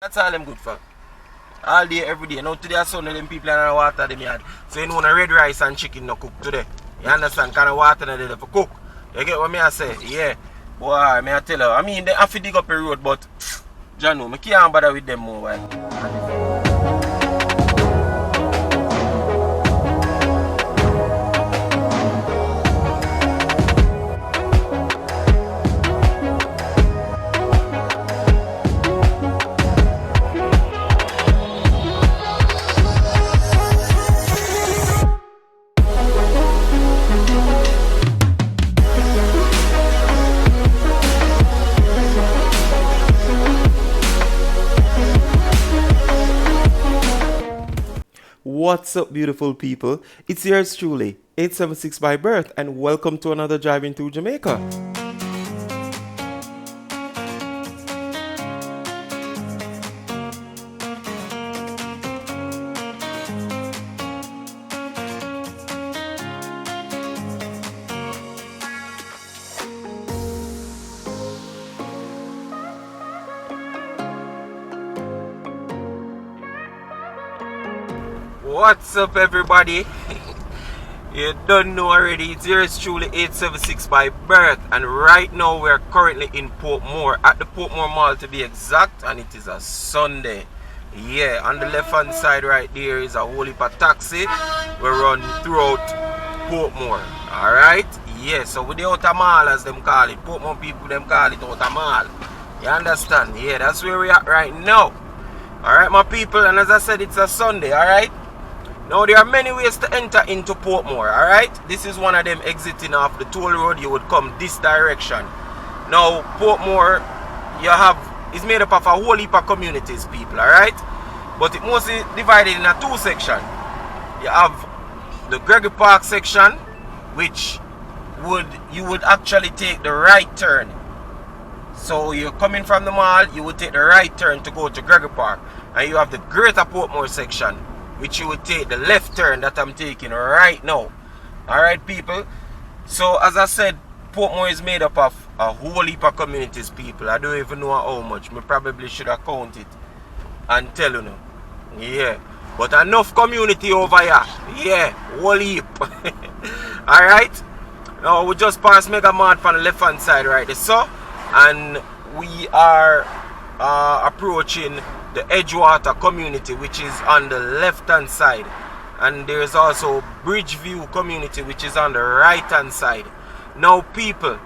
That's all them good for. All day, every day. Now today, Sunday, them people in the water them yard. So you know the red rice and chicken no cook today. You understand? Kind of water they for cook. You get what me I say? Yeah. Boy, me I tell you. I mean, they have to dig up a road, but Jano, me can't bother with them more. What's up, beautiful people? It's yours truly, 876 by birth, and welcome to another Driving Through Jamaica. What's up, everybody? You don't know already, it's yours truly, 876 by birth, and right now we're currently in Portmore, at the Portmore Mall to be exact, and it is a Sunday. Yeah, on the left hand side right there is a whole heap of taxi. We run throughout Portmore. Alright? Yeah, so with the outer mall as them call it, Portmore people them call it outer mall. You understand? Yeah, that's where we at right now. Alright, my people, and as I said, it's a Sunday, alright? Now there are many ways to enter into Portmore, alright? This is one of them exiting off the toll road. You would come this direction. Now Portmore is made up of a whole heap of communities, people, alright? But it mostly divided in a two section. You have the Gregory Park section, which you would actually take the right turn. So you're coming from the mall, you would take the right turn to go to Gregory Park. And you have the Greater Portmore section, which you would take the left turn that I'm taking right now. Alright, people? So as I said, Portmore is made up of a whole heap of communities, people. I don't even know how much. I probably should have counted and tell you now. Yeah. But enough community over here. Yeah, whole heap. Alright? Now we just passed Mega Mart from the left hand side right there. So, and we are approaching the Edgewater community, which is on the left hand side, and there is also Bridgeview community, which is on the right hand side. Now people,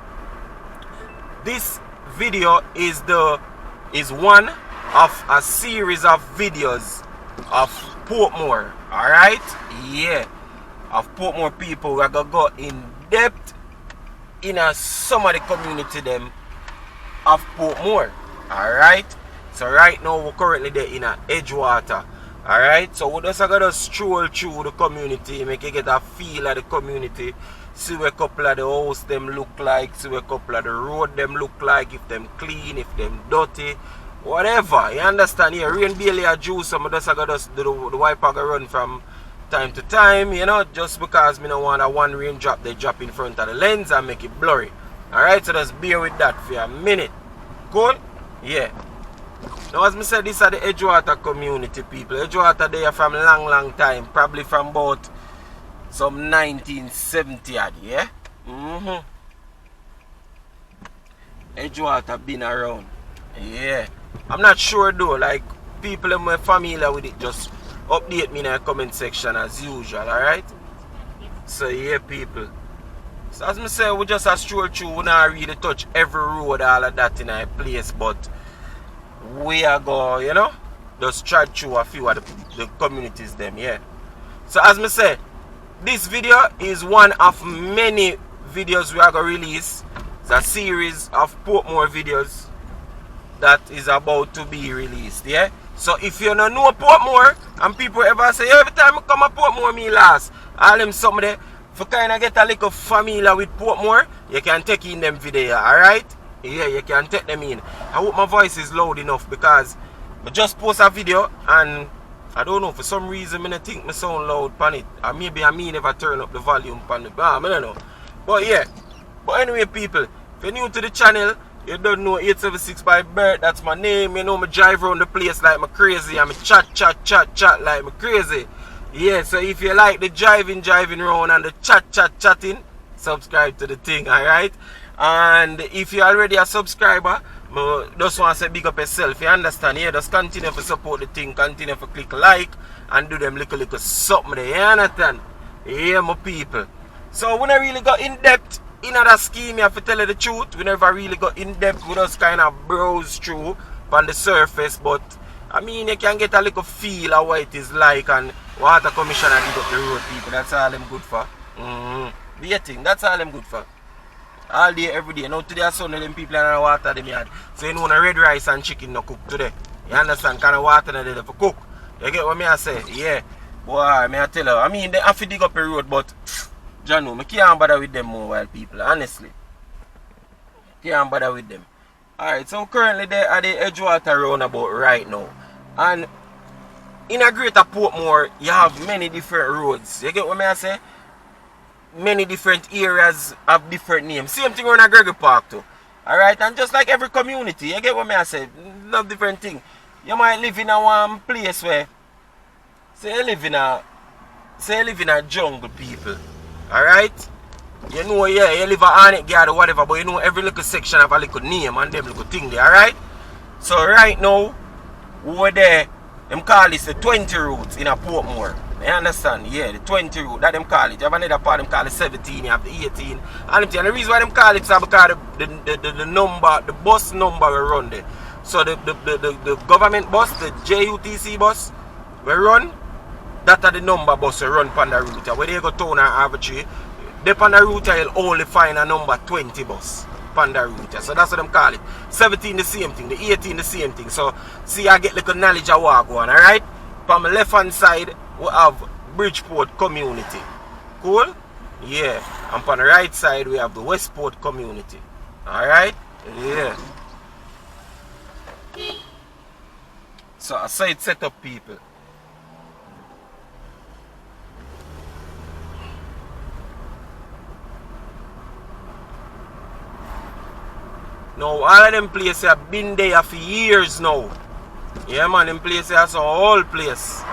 this video is one of a series of videos of Portmore. Alright, yeah, of Portmore people. We're gonna go in depth in some of the community them of Portmore. Alright, so right now we're currently there in Edgewater. Alright, so we're just gonna stroll through the community, make you get a feel of the community, see what a couple of the house them look like, see what a couple of the road them look like, if them clean, if them dirty, whatever. You understand? Yeah, rain barely a juice, so I'm just gonna do the wiper go run from time to time, you know, just because me don't want a one rain drop, they drop in front of the lens and make it blurry. Alright, so just bear with that for a minute. Cool? Yeah. Now as I said, these are the Edgewater community, people. Edgewater there from long time, probably from about some 1970 odd, yeah? Edgewater been around. Yeah. I'm not sure though, like people who are familiar with it, just update me in the comment section as usual, alright? So yeah, people. So as I say, we just a stroll through, we not really touch every road, all of that in our place, but we are going, you know, just try through a few of the communities them, yeah. So as I say, this video is one of many videos we are going to release. It's a series of Portmore videos that is about to be released, yeah. So if you don't know Portmore, and people ever say, every time I come to Portmore, me last, all them something there, for kind of get a little familiar with Portmore, you can take in them video, alright? Yeah, you can take them in. I hope my voice is loud enough because I just post a video and I don't know, for some reason I think I sound loud on it. Or maybe I never turn up the volume on it. I don't know. But yeah. But anyway, people, if you're new to the channel, You don't know 876 by birth, that's my name. You know, me drive around the place like me crazy. And me chat like me crazy. Yeah, so if you like the driving around and the chatting, subscribe to the thing, alright? And if you're already a subscriber, I just want to say big up yourself, you understand? Yeah, just continue to support the thing, continue to click like and do them little something there, you understand? Yeah, my people. So we never really got in depth in that scheme, you have to tell you the truth. We never really got in depth, we just kind of browse through on the surface, but I mean, you can get a little feel of what it is like, and water commissioner dig up the road, people. That's all I'm good for. The thing, that's all I'm good for. All day, every day. Now today, I saw them people in the water them yard. So you know, the red rice and chicken no cook today. You understand? Kind of water they for cook. You get what me I say? Yeah. Boy, me I tell you. I mean, they have to dig up the road, but Jano, I can't bother with them more while people. Honestly, can't bother with them. Alright, so currently they are the Edgewater roundabout right now. And in a greater Portmore, you have many different roads. You get what I say? Many different areas have different names. Same thing around a Gregory Park too. Alright, and just like every community, you get what I say? Love different thing. You might live in a one place where, say you live in a jungle, people. Alright? You know, yeah, you live a Hornet Guard or whatever, but you know every little section have a little name and them little thing there, alright? So right now, over there, them call this the 20 routes in a Portmore. You understand? Yeah, the 20 route, that them call it. You have another part, them call it 17, you have the 18. And the reason why them call it is because the number, the bus number will run there. So the government bus, the JUTC bus, will run, that are the number bus will run on the route. Where they go town or arbitrary, they on the route you'll only find a number 20 bus on the route. So that's what them call it. 17 the same thing, the 18 the same thing. So see, I get little knowledge of what go on, alright? From the left hand side we have Bridgeport community. Cool? Yeah. And on the right side we have the Westport community. Alright? Yeah. So I saw it set up, people. Now, all of them places have been there for years now. Yeah, man, them places are some old place.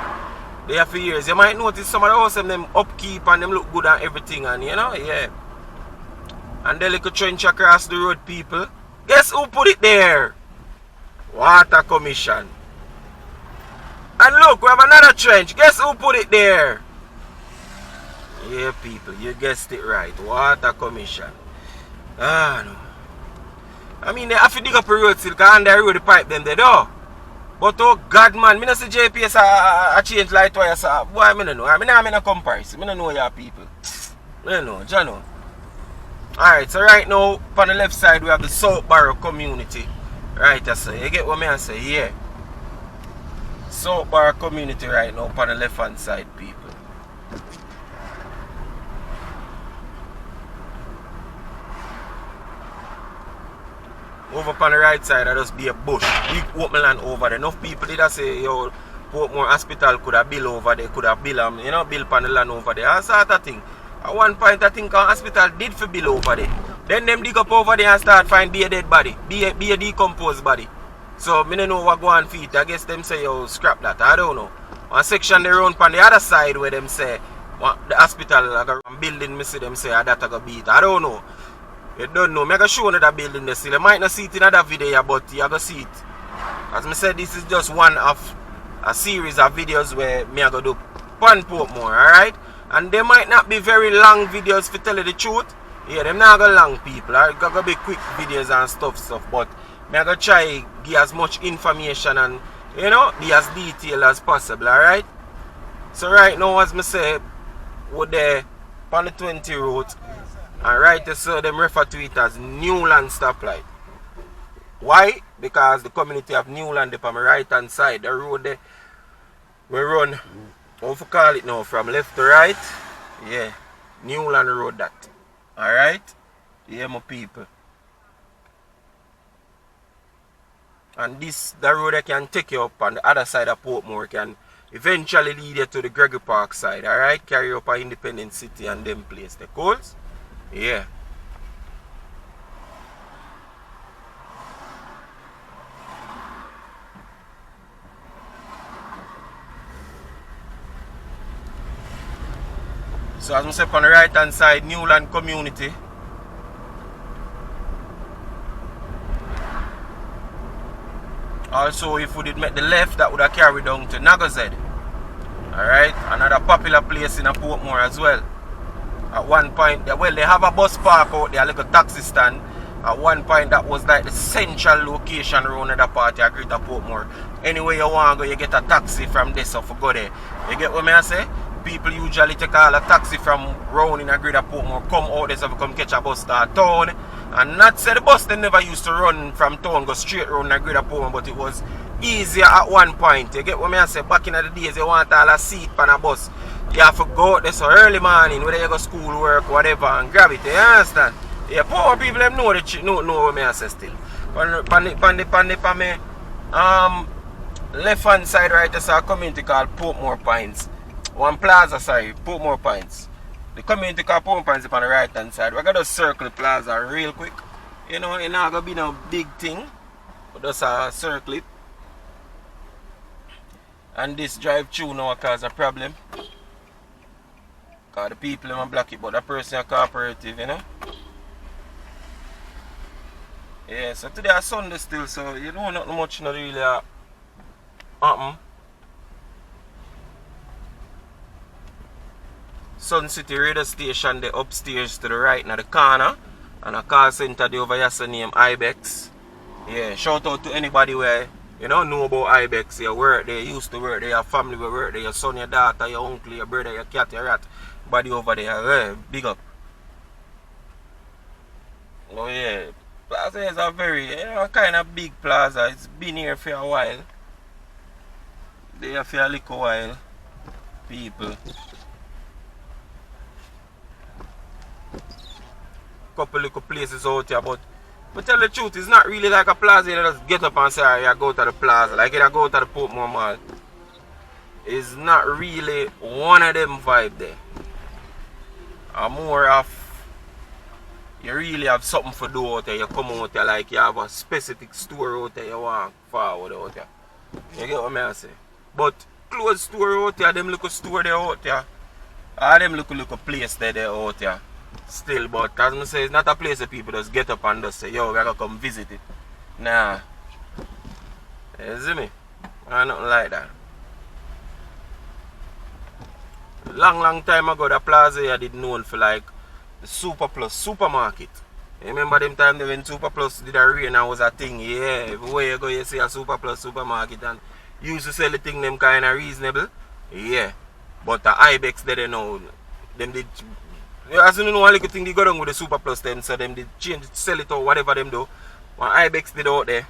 They are for years. You might notice some of the houses, them upkeep and them look good and everything, and you know, yeah. And the little trench across the road, people. Guess who put it there? Water Commission. And look, we have another trench. Guess who put it there? Yeah, people, you guessed it right. Water Commission. Ah, no. I mean, they have to dig up a road still, because they road the pipe them there, though. But oh God, man, I don't see JPS a change light wire, so boy, I don't know. I don't know comparison. I don't know your people. I don't know, Jano. Alright, so right now, on the left side, we have the Southborough community. Right, I say. You get what I say? Yeah. Southborough community right now, on the left hand side, people. Over on the right side, there just be a bush. Big open land over there. Enough people did say, yo, Portmore Hospital could have built over there, could have built, you know, built on the land over there. That sort of thing. At one point, I think our hospital did for build over there. Then them dig up over there and start find be a dead body, be a decomposed body. So, I don't know what go on feet. I guess them say, yo, scrap that. I don't know. One section they run on the other side where them say, the hospital, like a building, me see them say, that I go beat. I don't know. You don't know. I go show you that building there still. You might not see it in another video, but you go see it. As I said, this is just one of a series of videos where I go do one Portmore, alright? And they might not be very long videos for tell you the truth. Yeah, them not go long, people. Alright, go be quick videos and stuff. But I go try give as much information and, you know, be as detailed as possible, alright? So right now, as I say, we're there on the 20 route. And right there, so them refer to it as Newland stoplight. Why? Because the community of Newland up on my right hand side, the road there, we run, what we call it now, from left to right. Yeah, Newland road that. Alright? Yeah, my people. And this, the road that can take you up on the other side of Portmore can eventually lead you to the Gregory Park side. Alright? Carry you up a Independent City and them place. The coals? Yeah. So as I say on the right hand side, Newland community. Also, if we did make the left, that would have carried down to Nagazed. Alright, another popular place in a Portmore as well. At one point, well, they have a bus park out there, like a taxi stand. At one point, that was like the central location around the party at Greater Portmore. Anywhere you want to go, you get a taxi from this so for go there. You get what I say? People usually take all a taxi from round in a Greater Portmore, come out there so come catch a bus to town. And not say the bus they never used to run from town, go straight around the Greater Portmore, but it was easier at one point. You get what I say? Back in the days, you want all a seat on a bus. You have to go out there so early morning, whether you go school, work, whatever, and grab it. You understand? Yeah, poor people them know what I say still. On me, left hand side right there's a community called Portmore Pines. One plaza, sorry, Portmore Pines. The community called Portmore Pines is on the right hand side. We're gonna circle the plaza real quick. You know, it's not gonna be no big thing. But just circle it. And this drive through now cause a problem. Cause the people in block it, but the person is cooperative, you know. Yeah, so today is Sunday still, so you know not much not really happen. Sun City radio station the upstairs to the right in the corner. And a call center the over here named Ibex. Yeah, shout out to anybody where you know about Ibex, you work there, you used to work there, your family will work there, your son, your daughter, your uncle, your brother, your cat, your rat, body over there, big up. Oh yeah, Plaza is a very, kind of big plaza. It's been here for a while. They have for a little while, people. Couple little places out here, but tell the truth, it's not really like a plaza. You just get up and say, I go to the plaza. Like you go to the Portmore Mall. It's not really one of them vibe there. More of, you really have something for do out there. You come out there like you have a specific store out there you want forward out there. You get what I say? But clothes store out there, them little store there out there. All them little place there out there. Still, but as I say, it's not a place that people just get up and just say, yo, we're gonna come visit it. Nah. You see me? Nothing like that. Long time ago, the plaza here did known for like the Super Plus supermarket. You remember them time when Super Plus did a rain and was a thing? Yeah, everywhere you go you see a Super Plus supermarket and used to sell the thing them kind of reasonable. Yeah. But the Ibex they know, them did, as you know, one little thing they got on with the Super Plus them, so them did change it, sell it or whatever them do. One Ibex did out there.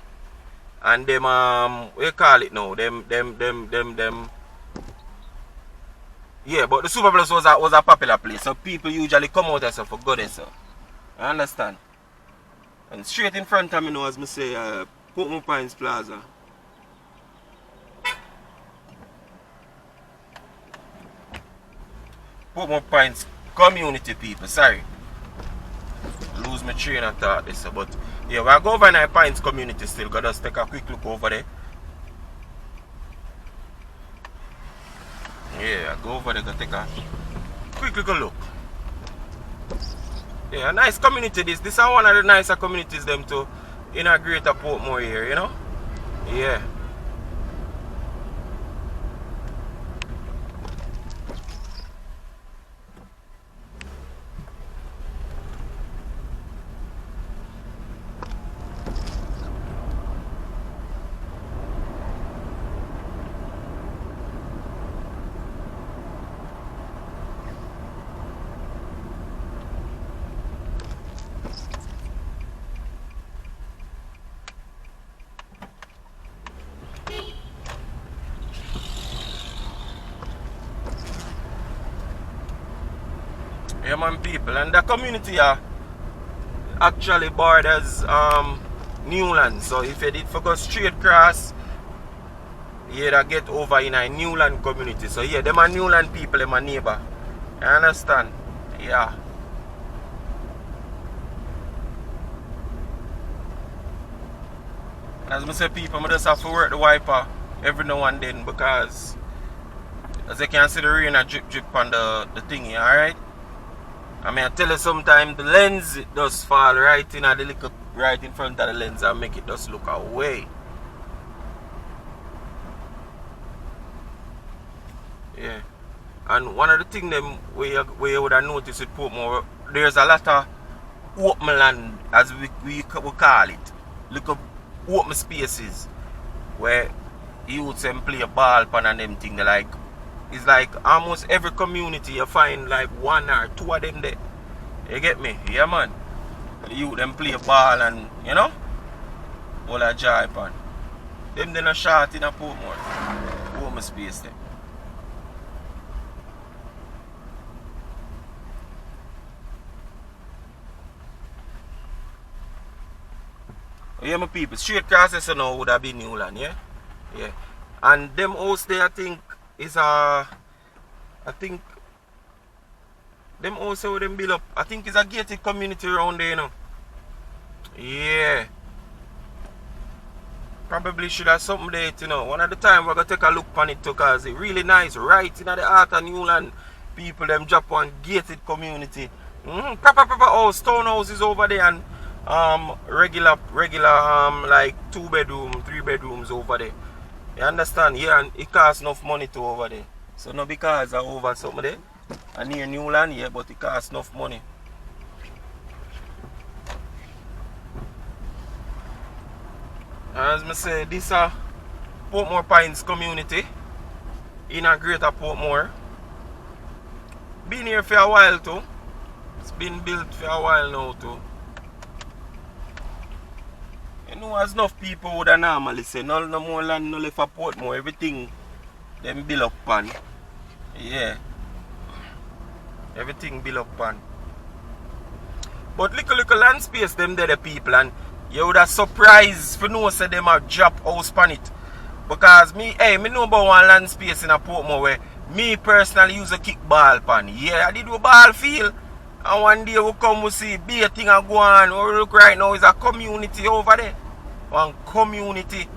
And them what you call it now? Them yeah, but the Super Plus was a popular place, so people usually come out there so for good so. I understand. And straight in front of me now, as I say, Portmore Pines Plaza. Portmore Pines community people, sorry. Lose my train of thought this, but yeah, we'll go over in our Pines community still. Gotta just take a quick look over there. Yeah, go over there, go take a quick little look. Yeah, a nice community this. This is one of the nicer communities them to in a Greater Portmore here, you know? Yeah. Yeah man people, and the community actually borders Newland, so if you did go straight across, you get over in a Newland community. So yeah, them are Newland people, them are neighbor. You understand? Yeah. As I say people, I just have to work the wiper every now and then because as you can see the rain a drip on the thingy, alright? I mean, I tell you sometimes the lens it does fall right in the little right in front of the lens and make it just look away. Yeah. And one of the things them where you would have noticed with Portmore, there's a lot of open land, as we call it. Look up open spaces where youths them play a ball pan and them thing. Like, it's like almost every community you find like one or two of them there. You get me? Yeah, man. You them play a ball and, you know, all a joy pan. Them then a shot in a Portmore. Home space there. Yeah, my people, straight crosses now would have been Newland, yeah? Yeah. And them house there, I think, is I think, them house where them build up, I think it's a gated community around there, you know? Yeah. Probably should have something there, you know. One of the time we're going to take a look on it too, because it's really nice, right in the heart of Newland. People, them drop one gated community. Proper house, townhouses over there, and regular like 2 bedroom, 3 bedrooms over there. You understand? Yeah, and it costs enough money to over there. So not because I over something there. And near Newland, yeah, but it costs enough money. As I say, this is Portmore Pines community in a greater Portmore. Been here for a while too. It's been built for a while now too. You know, as enough people would have normally say, no more land, no left for Portmore, everything them build up on. Yeah. Everything build up on. But little land space them there the people, and you would have surprised for no say them have drop house pan it. Because me know about one land space in a Portmore where me personally use a kickball pan. Yeah, I did a ball field. And one day we come we see big thing a go on. What we look right now is a community over there. One community,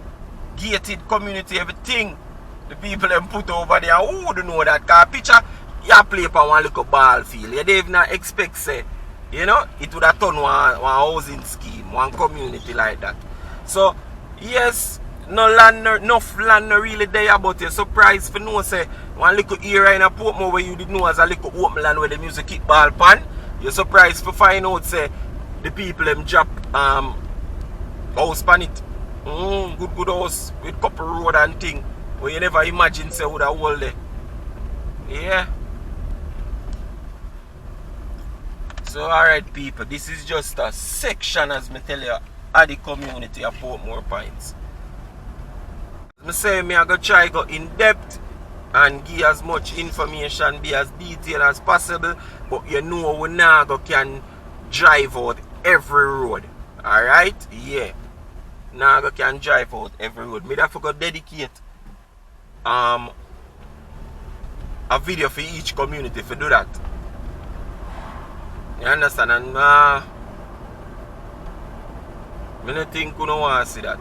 gated community, everything. The people them put over there. Who would know that? Because picture, you play for one little ball field. You don't even expect say, you know, it would have done one housing scheme, one community like that. So, yes, no land, enough land no really there, but you're surprised for no say one little area in a Portmore where you didn't know as a little open land where they use a kickball pan. You're surprised for find out say the people them drop house pan it. Good house with couple road and thing where you never imagine say would have hold there. Yeah. So alright people, this is just a section as me tell you of the community of Portmore Pines. I say me I go try go in depth and give as much information, be as detailed as possible, but you know we now go can drive out every road. Alright? Yeah. Now go can drive out every road. Me therefore go dedicate a video for each community to do that. You understand? And I don't think you don't want to see that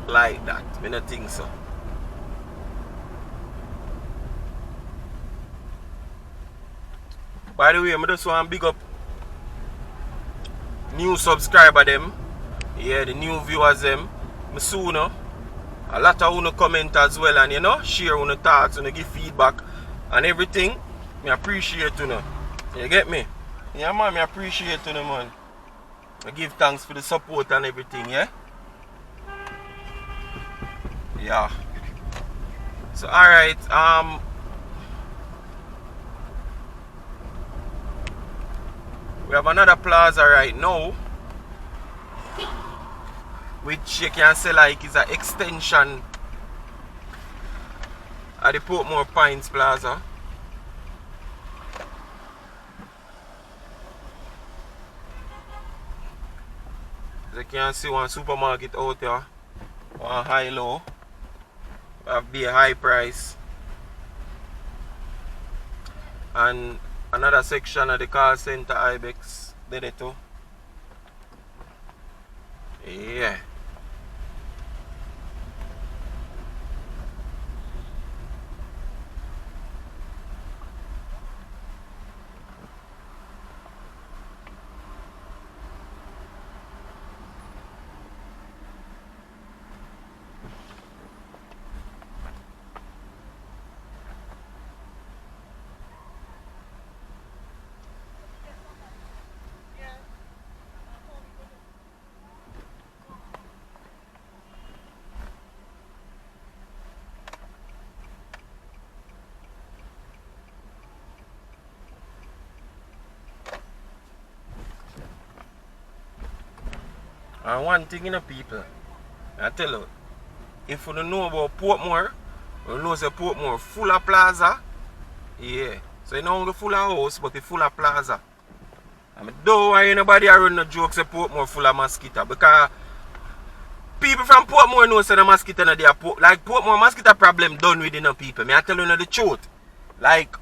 like that. I don't think so. By the way, I just want to big up new subscriber them. Yeah, the new viewers them. I soon a lot of you comment as well and you know, share your thoughts and give feedback and everything. I appreciate you know. You get me? Yeah man, I appreciate you know, man. I give thanks for the support and everything, yeah? Yeah. So alright, we have another plaza right now, which you can say like is an extension of the Portmore Pines Plaza. As you can see one supermarket out there, one high low, have be a high price, and another section of the call center Ibex there too. Yeah. And one thing, people, I tell you, if you don't know about Portmore, you know say Portmore full of plaza. Yeah. So you know only full of house, but it's full of plaza. I don't want anybody around no jokes say Portmore full of mosquito, because people from Portmore know say the mosquito no there. Like Portmore mosquito problem done with people. I tell you the truth. Like,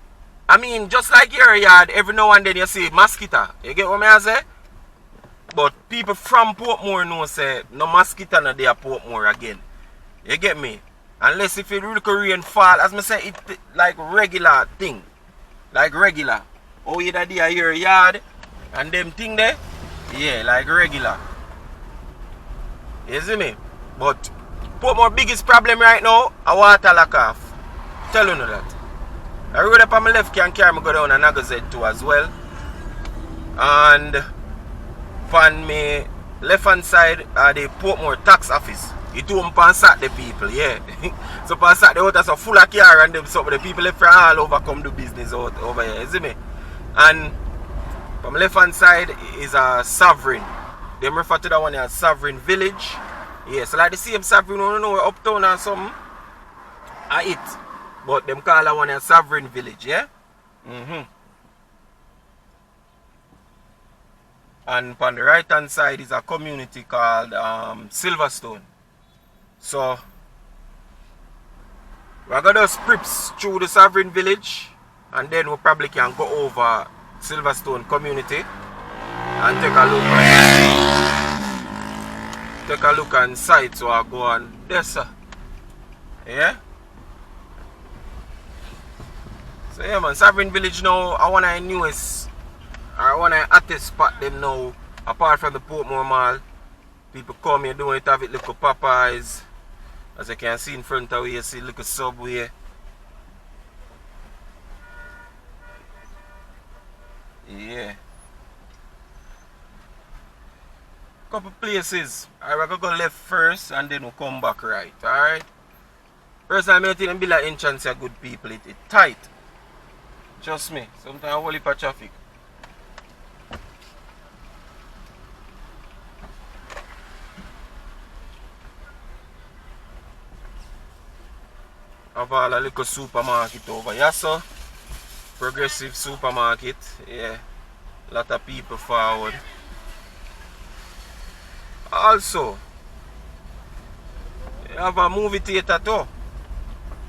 I mean, just like your yard, every now and then you see mosquito. You get what I say? But people from Portmore know say no mosquito no there Portmore again. You get me? Unless if it really rain fall, as I say, it like regular thing. Like regular. Oh, you that there your yard and them thing there? Yeah, like regular. You see me? But Portmore biggest problem right now, a water lack off. Tell you that. I road up on my left can carry me go down and I go Z2 as well. And on my left hand side are the Portmore tax office. It don't pass the people, yeah. So pass the water so full of car and them so the people left from all over come do business out over here, you see me? And from left hand side is a sovereign. Them refer to that one as Sovereign Village. Yeah, so like the same Sovereign, you know, uptown or something. It. But them call that one a Sovereign Village, yeah? And on the right hand side is a community called Silverstone. So we're gonna scripts through the Sovereign Village and then we probably can go over Silverstone community and take a look on site. So I go on this, yeah. So yeah man, Sovereign Village now I want to newest, I want to hottest spot them now. Apart from the Portmore Mall, people come here doing it, have it little Popeyes. As you can see in front of you, see little Subway. Yeah. Couple places. Alright, we're gonna go left first and then we'll come back right. Alright. First time I think Bila entrance are good people. It tight. Trust me. Sometimes a whole heap of traffic. Have all a little supermarket over here, so progressive supermarket. Yeah. Lot of people forward. Also, you have a movie theater too.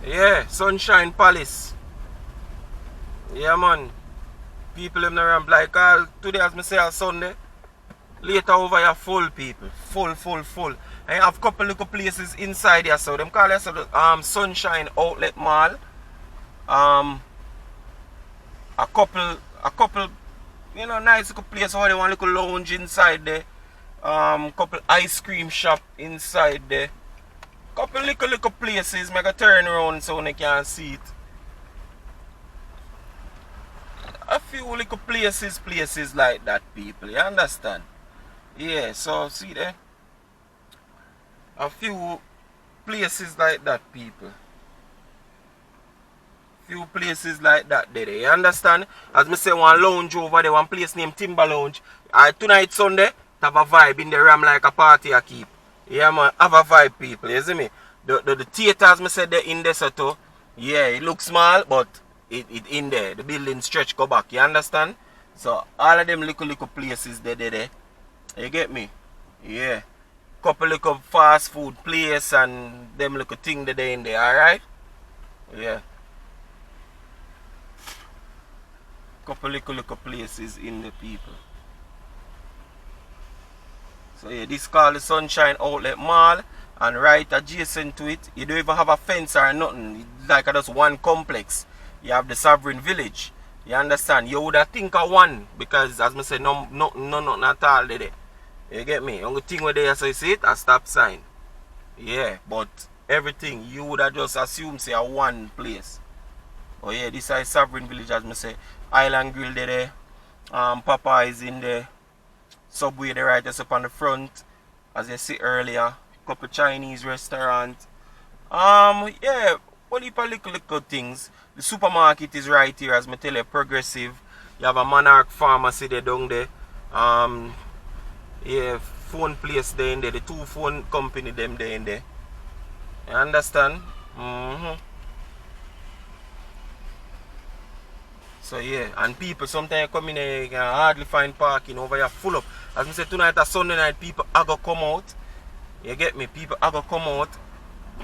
Yeah, Sunshine Palace. Yeah man. People in the ramp like all today as me say on Sunday. Later over here full people. Full. And you have a couple little places inside here, so them call it Sunshine Outlet Mall. A couple you know nice little place where they want a little lounge inside there. Couple ice cream shop inside there. Couple little places, make a turn around so they can see it. A few little places like that, people, you understand? Yeah, so see there? A few places like that, people. Few places like that there, you understand? As me say, one lounge over there, one place named Timber Lounge. Tonight Sunday, have a vibe in the ram like a party I keep. Yeah man, have a vibe people, you see me? The theaters me said they're in there so too. Yeah, it looks small but it in there. The building stretch go back, you understand? So all of them little places there. You get me? Yeah. Couple little fast food place and them little thing that they in there, alright? Yeah. Couple little places in the people. So yeah, this is called the Sunshine Outlet Mall, and right adjacent to it, you don't even have a fence or nothing. It's like just one complex. You have the Sovereign Village. You understand? You would have think of one because as I said, nothing at all there. You get me? Only thing where there so you see it, a stop sign. Yeah, but everything you would have just assume say a one place. Oh yeah, this is Sovereign Village as I say. Island Grill there. Popeyes in there. Subway there right just up on the front. As you see earlier. Couple Chinese restaurants. Yeah, one heap of little things. The supermarket is right here as I tell you, progressive. You have a Monarch Pharmacy there down there. Yeah, phone place there in there, the 2 phone company them there in there. You understand? So yeah, and people sometimes come in here, you can hardly find parking over here full up. As I said, tonight a Sunday night, people are gonna come out. You get me? People are gonna come out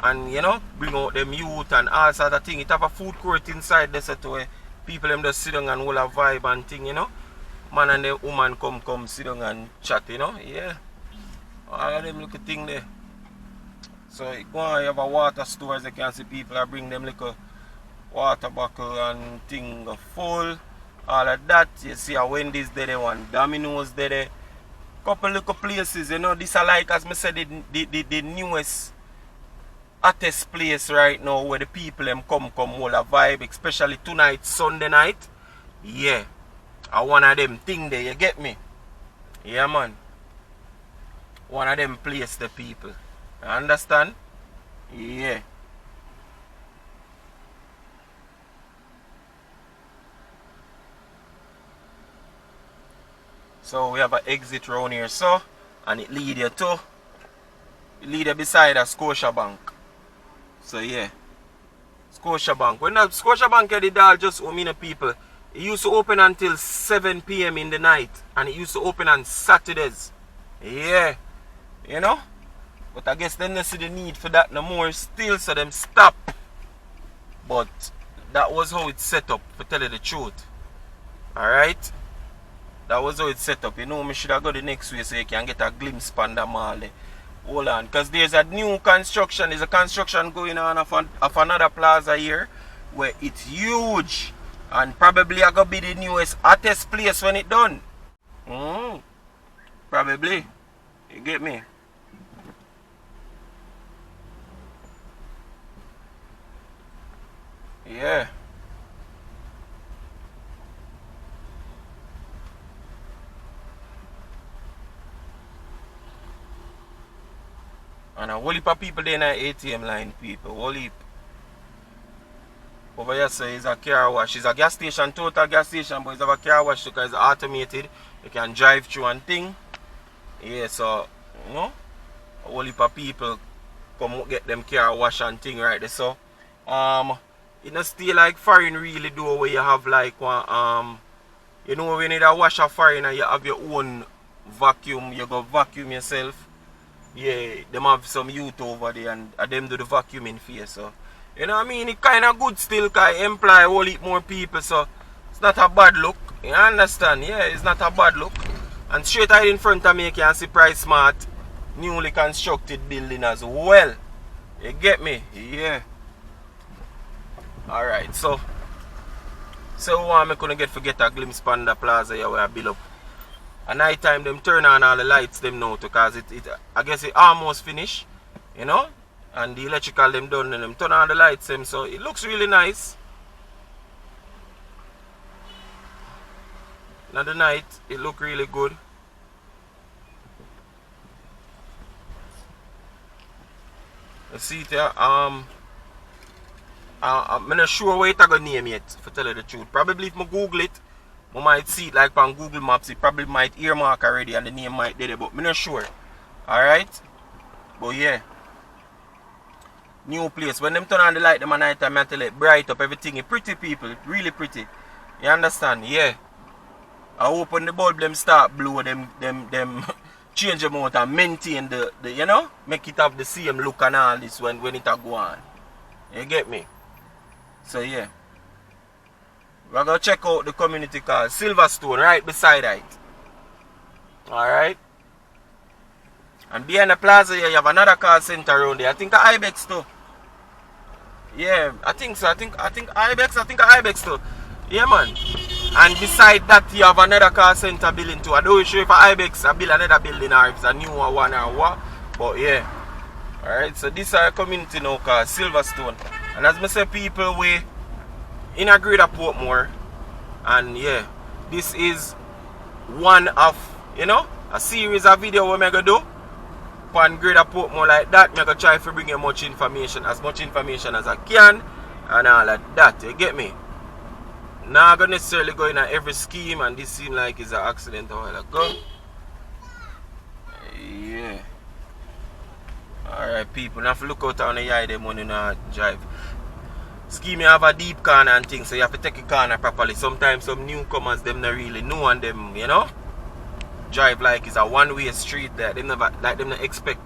and, you know, bring out them youth and all sort of thing. It have a food court inside there, so to where people them just sit down and hold a vibe and thing, you know. Man and the woman come sit down and chat, you know. Yeah. All of them little thing there. So you go on, you have a water store, as you can see people are bring them little water bottle and thing full. All of that. You see a Wendy's there, one Domino's there. Couple little places, you know. This are like, as I said, the newest hottest place right now where the people them come hold a vibe, especially tonight, Sunday night. Yeah. I one of them thing there, you get me? Yeah, man. One of them place the people. You understand? Yeah. So we have an exit round here, so, and it lead you to, it lead you beside a Scotiabank. So yeah, Scotiabank. When the Scotiabank had the doll just open people, it used to open until 7 p.m. in the night, and it used to open on Saturdays. Yeah, you know. But I guess they don't see the need for that no more still, so them stop. But that was how it's set up, to tell you the truth. Alright? That was how it's set up. You know, me should have go the next way so you can get a glimpse on the mall. Hold on, because there's a new construction. There's a construction going on of another plaza here where it's huge. And probably I gonna be the newest, hottest place when it done. Probably. You get me? Yeah. And a whole heap of people there in the ATM line, people. Whole heap. Over here, so it's a car wash. It's a gas station, total gas station, but it's a car wash because it's automated. You can drive through and thing. Yeah, so, you know, a whole heap of people come get them car wash and thing right there. So, it not stay like foreign really do where you have like one, you know, when you need a wash of foreign and you have your own vacuum, you go vacuum yourself. Yeah, them have some youth over there and them do the vacuuming for you, so. You know what I mean? It kind of good still because it employ a whole heap more people, so it's not a bad look. You understand? Yeah, it's not a bad look. And straight ahead in front of me, you can see Price Smart, newly constructed building as well. You get me? Yeah. Alright, so I'm gonna forget a glimpse on the plaza here where I build up. At night time, them turn on all the lights them now because I guess it almost finished, you know, and the electrical them done and them turn on the lights them, so it looks really nice. Now the night it look really good. You see it here. I'm not sure what I gonna name yet, for tell you the truth. Probably if I Google it, I might see it like on Google Maps. It probably might earmark already and the name might be there, but I'm not sure. Alright? But yeah. New place. When them turn on the light them at night time, I tell it bright up everything. It's pretty people. Really pretty. You understand? Yeah. I open the bulb, them start blow, them change them out and maintain the you know, make it have the same look and all this when it a go on. You get me? So yeah. We're going to check out the community called Silverstone right beside it. Alright. And behind the plaza here, you have another call center around there. I think a Ibex too. Yeah, I think so. I think Ibex too. Yeah, man. And beside that, you have another call center building too. I don't sure if Ibex build another building or if it's a new one or what. But yeah. Alright, so this is a community now called Silverstone. And as I say, people, we in a grade of Portmore, and yeah, this is one of, you know, a series of video we're gonna do on grade of Portmore like that. I'm gonna try to bring you as much information as I can and all of that. You get me? Now I'm gonna necessarily go in every scheme, and this seemed like it's an accident a while ago. Yeah. Alright people, now if you look out on the yard them when you not drive. Scheme you have a deep corner and things, so you have to take a corner properly. Sometimes some newcomers them not really know and them, you know, drive like it's a one-way street there. Them never like them not expect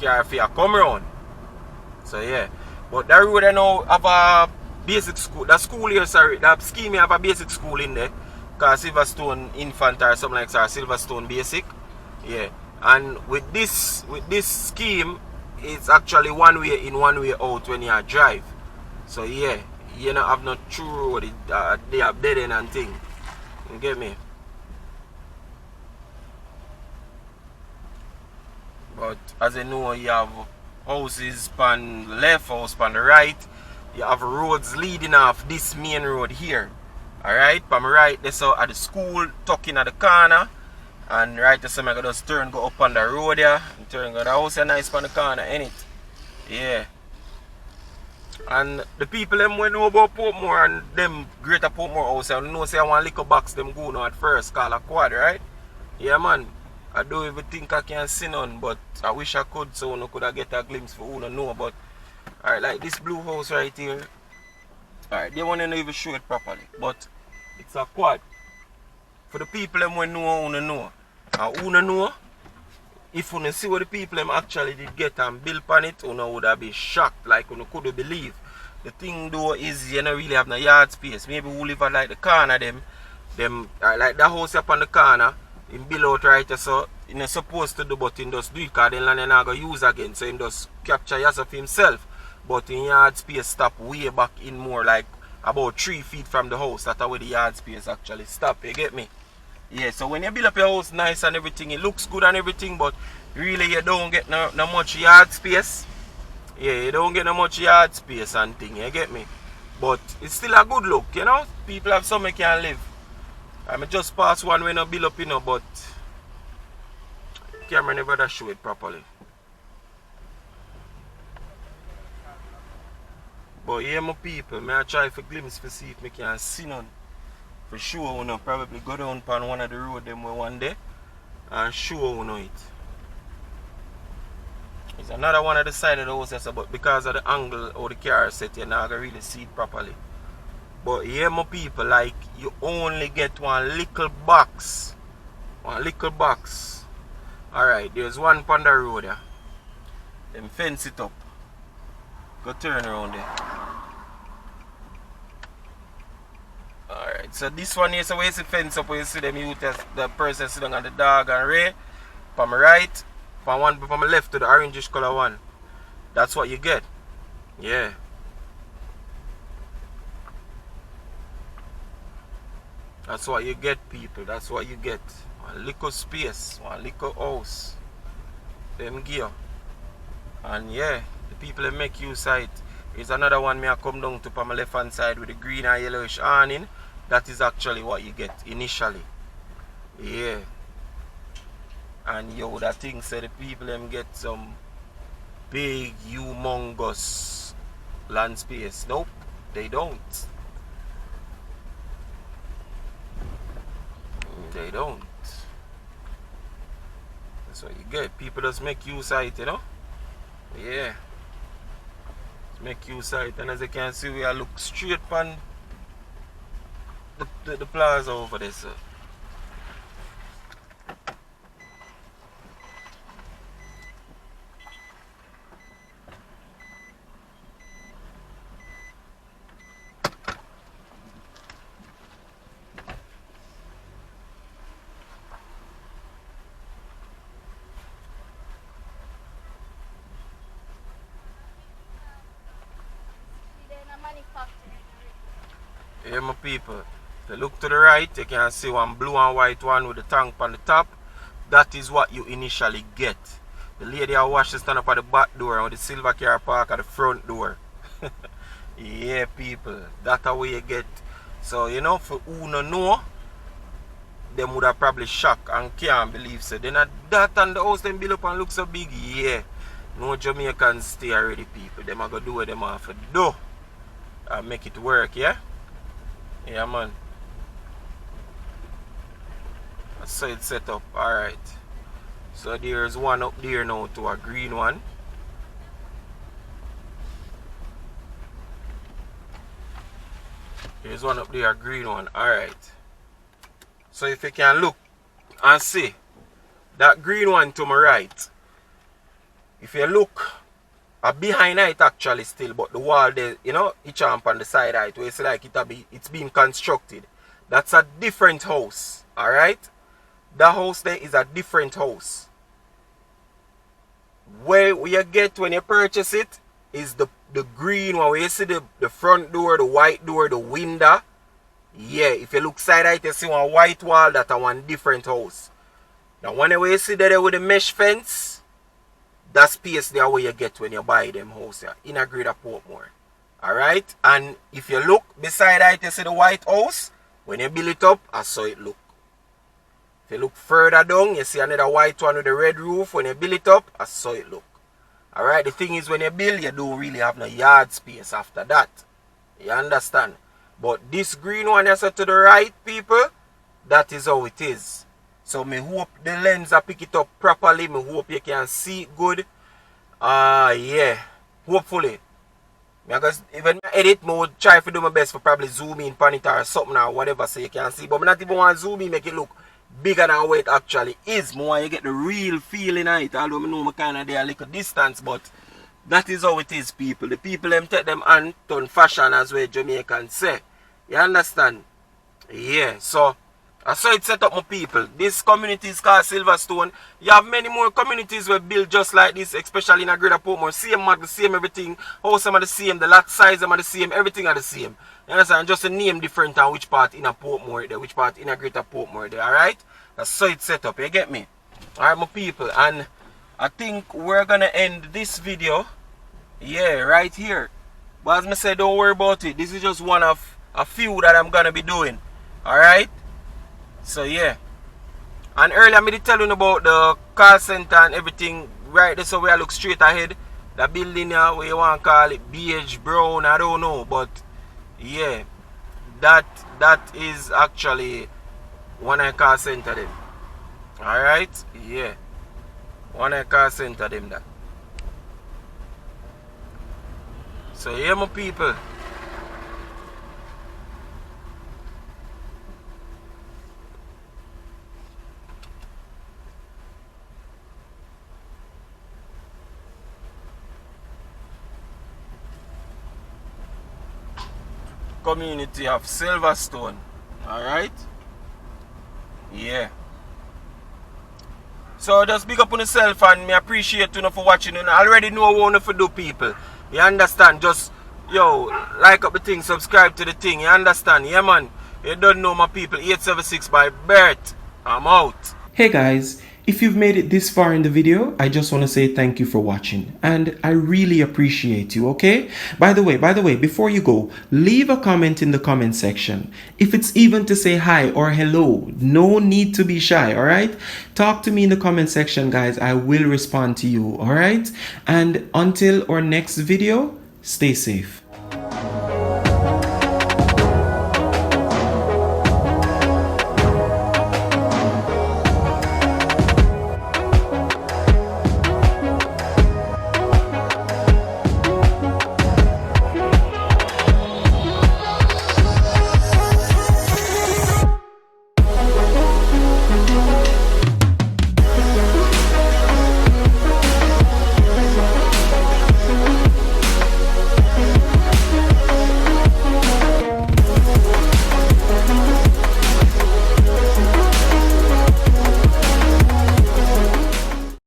car for you come around. So yeah. But that road I know have a basic school. That school here, sorry, that scheme have a basic school in there. Cause Silverstone Infant or something like that, Silverstone Basic. Yeah. And with this scheme, it's actually one way in, one way out when you drive. So yeah, you don't have no true road, they have dead end and thing. You get me? But as you know, you have houses on the left, house on the right. You have roads leading off this main road here. Alright, from my right, there's at the school, tucking at the corner. And right there, so I just turn, go up on the road there. And turn, go the house is nice on the corner, ain't it? Yeah. And the people them when know about Portmore and them greater Portmore house, and know say I want liquor box them go now at first, call a quad, right? Yeah man. I don't even think I can see none, but I wish I could, so I could have get a glimpse for who don't know about. Alright, like this blue house right here. Alright, they want to even show it properly, but it's a quad. For the people them when know who know. And who know, if you see what the people them actually did get and build on it, you would have been shocked, like you couldn't believe. The thing though is you don't really have no yard space. Maybe who live at like the corner them like the house up on the corner, in build out right there, so you're not supposed to do, but he just do it because then you're not going to use again. So he just capture yourself himself. But in yard space stop way back in more like about 3 feet from the house. That's where the yard space actually stop, you get me? Yeah, so when you build up your house nice and everything, it looks good and everything, but really you don't get no much yard space. Yeah, you don't get no much yard space and thing, you get me? But it's still a good look, you know? People have somewhere can live. I may just pass one when I build up, you know, but camera never does show it properly. But yeah, my people, may I try for glimpse to see if I can see none. For sure, you know, probably go down on one of the road them one day and show you know it. It's another one of the side of the house, but because of the angle or the car set, you're not gonna really see it properly. But yeah, my people, like you only get one little box. One little box. Alright, there's one on the road there. Then fence it up. Go turn around there. Alright, so this one here, so where you see fence up, where you see them youth, the person sitting on the dog and Ray. From my right, from my left to the orangish color one. That's what you get. Yeah. That's what you get, people. That's what you get. One little space, one little house. Them gear. And yeah, the people that make use of it. Here's another one me I come down to on my left hand side with the green and yellowish awning. That is actually what you get initially. Yeah. And yo, that thing said the people them get some big, humongous land space. Nope, they don't. They don't. That's what you get. People just make use of it, you know? Yeah. Just make use of it. And as you can see, we are look straight on the plaza over there, sir. Yeah, my people. If you look to the right, you can see one blue and white one with the tank on the top. That is what you initially get. The lady who washes stand up at the back door and with the silver car park at the front door. Yeah, people. That's how you get. So, you know, for who no know, them would have probably shocked and can't believe so. Then that and the house them build up and look so big. Yeah. No Jamaicans stay already, people. Them are going to do what them have to do. And make it work, yeah? Yeah, man. That's how it's set up. Alright. So there's one up there now to a green one. There's one up there, a green one. Alright. So if you can look and see that green one to my right. If you look behind it actually still, but the wall there, you know, each jump on the side height where it's like it's being constructed. That's a different house. Alright? That house there is a different house. Where you get when you purchase it is the green one where you see the front door, the white door, the window. Yeah, if you look side height, you see one white wall, that's a one different house. Now whenever you see there with the mesh fence, that space there where you get when you buy them house here, in a Greater Portmore. Alright? And if you look beside it, you see the white house. When you build it up, I saw it look. If you look further down, you see another white one with the red roof. When you build it up, I saw it look. Alright, the thing is when you build, you don't really have no yard space after that. You understand? But this green one you see to the right, people, that is how it is. So me hope the lens I pick it up properly. Me hope you can see it good. Yeah. Hopefully. Because even I edit, I would try to do my best for probably zoom in on it or something or whatever so you can see. But I not even want to zoom in, make it look bigger than what it actually is. I want you get the real feeling of it. Although I know I kind of there a little distance, but that is how it is, people. The people them take them and turn fashion as well Jamaicans say. You understand? Yeah, so I saw it set up my people. This community is called Silverstone. You have many more communities where built just like this, especially in a Greater Portmore. Same model, same everything. House them are the same, the lot size them are the same, everything are the same. You understand? Just a name different and which part in a Portmore there, which part in a Greater Portmore there, alright? That's so it's set up, you get me? Alright, my people, and I think we're gonna end this video, yeah, right here. But as I said, don't worry about it. This is just one of a few that I'm gonna be doing, alright? So yeah, and earlier I did tell you about the call center and everything. Right there, so where I look straight ahead, the building here where you want to call it beige brown, I don't know, but yeah, that is actually one of the call center them. Alright, yeah, one of the call center them that. So yeah, my people. Community of Silverstone. Alright? Yeah. So just big up on yourself and me appreciate you for watching. I already know what I want to do, people. You understand? Just yo, like up the thing, subscribe to the thing. You understand? Yeah man. You don't know my people. 876 by Bert. I'm out. Hey guys, if you've made it this far in the video, I just want to say thank you for watching and I really appreciate you, okay? By the way, before you go, leave a comment in the comment section. If it's even to say hi or hello, no need to be shy, alright? Talk to me in the comment section, guys. I will respond to you, alright? And until our next video, stay safe.